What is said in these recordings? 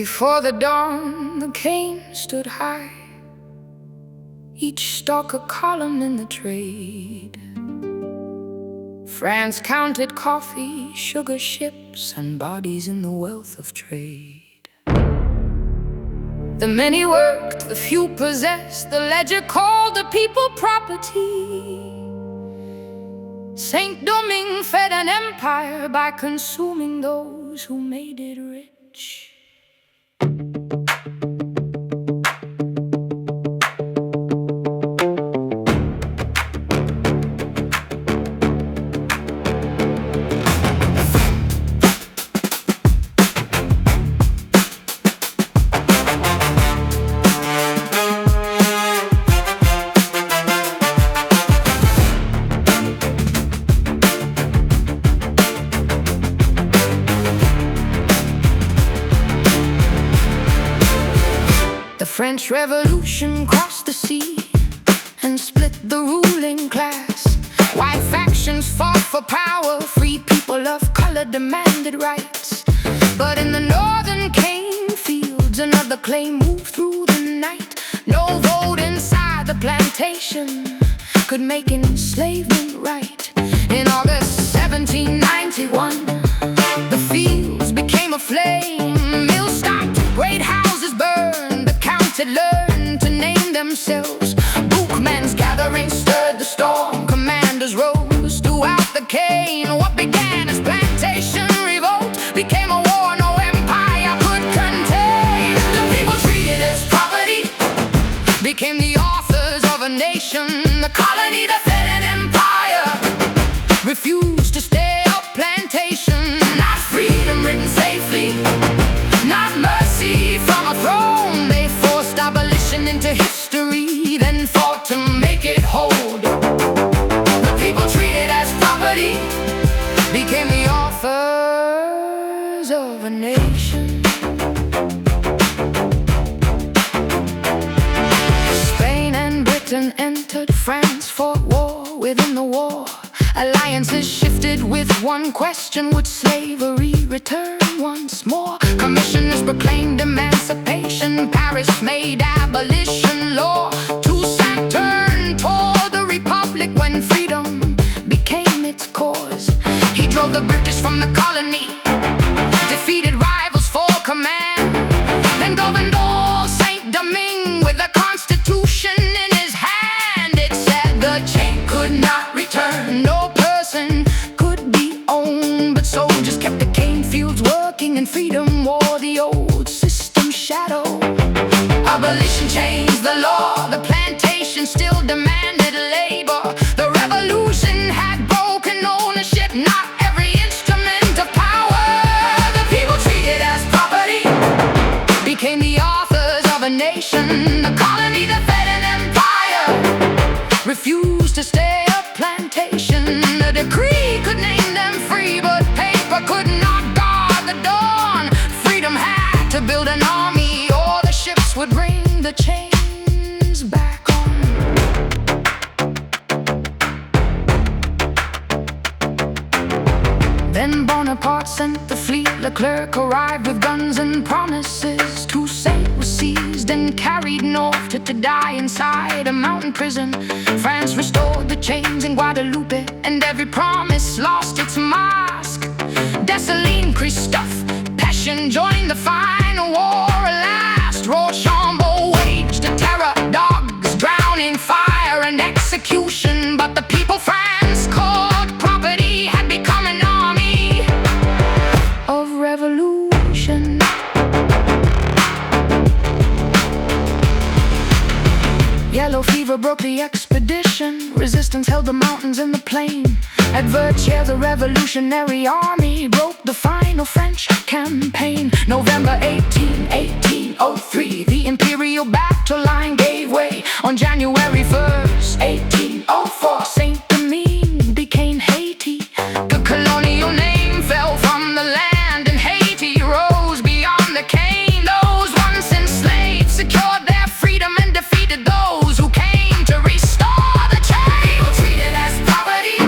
Before the dawn, the cane stood high, each stalk a column in the trade. France counted coffee, sugar, ships, and bodies in the wealth of trade. The many worked, the few possessed, the ledger called the people property. Saint-Domingue fed an empire by consuming those who made it rich. The French Revolution crossed the sea and split the ruling class. White factions fought for power, free people of color demanded rights. But in the northern cane fields, another claim moved through the night. No vote inside the plantation could make enslavement right. In August 1791, the fields became aflame. Mills stopped, great houses burned. The counts had learned to name themselves. Bookmen's gatherings stirred the storm. Commanders rose throughout the cane. What began as plantation revolt became a war no empire could contain. The people treated as property became the authors of a nation. The colony that fed an empire refused to stay up plantation. Not freedom written safely, not mercy from a throne. They forced abolition into history, then fought to make it hold. The people treated as property became the authors of a nation. Spain and Britain entered, France fought war within the war. Alliances shifted with one question: would slavery return once more? Commissioners proclaimed emancipation. Paris made abolition law. Toussaint turned toward the republic when freedom became its cause. He drove the British from the colony, defeated rivals for command, then governed all Saint-Domingue with a constitution in his hand. It said the chain could not return, no person could be owned, but soldiers kept the cane fields working, and freedom wore the old system shadow. Abolition changed the law, the plantation still demanded labor. The revolution had broken ownership, not every instrument of power. The people treated as property became the authors of a nation. The colony that fed an empire refused to stay a plantation. The decree could name them free, but paper could not guard the dawn. Freedom had to build an army, or the ships would bring the chains back on. Then Bonaparte sent the fleet. Leclerc arrived with guns and promises. Toussaint was seized and carried north to die inside a mountain prison. France restored the chains in Guadeloupe, and every promise lost its mask. Dessalines, Christophe, Passion joined the final war. Last Rochambeau waged a terror, dogs drowning, fire and execution. But the people France called property had become an army of revolution. Yellow fever broke the expedition. Resistance held the mountains and the plain. At Vertières, the revolutionary army broke the final French campaign. November 1803, the imperial battle line gave way. On January 1st, 1804, Saint-Domingue became Haiti. The colonial name fell from the land, and Haiti rose beyond the cane. Those once enslaved secured their freedom and defeated those who came to restore the chain. People treated as property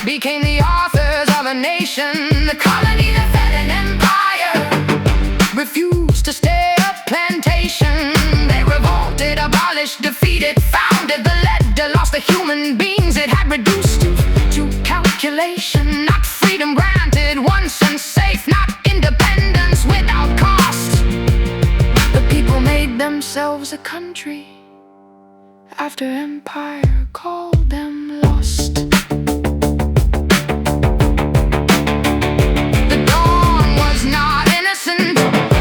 became the authors of a nation. The colony that fed an empire refused human beings it had reduced to calculation. Not freedom granted once and safe, not independence without cost. The people made themselves a country after empire called them lost. The dawn was not innocent.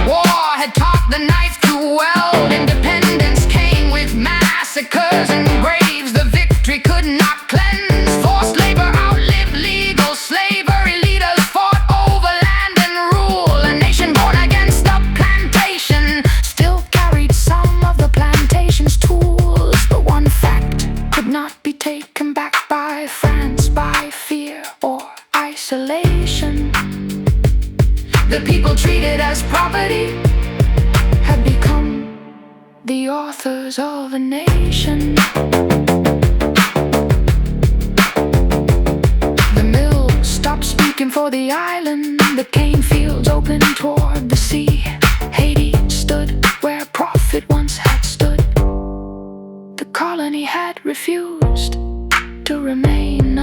War had taught the knife to weld. Independence came with massacres and graves. The victory could not cleanse. Forced labor outlived legal slavery. Leaders fought over land and rule. A nation born against the plantation still carried some of the plantation's tools. But one fact could not be taken back by France, by fear or isolation. The people treated as property had become the authors of a nation. The mill stopped speaking for the island. The cane fields opened toward the sea. Haiti stood where profit once had stood. The colony had refused to remain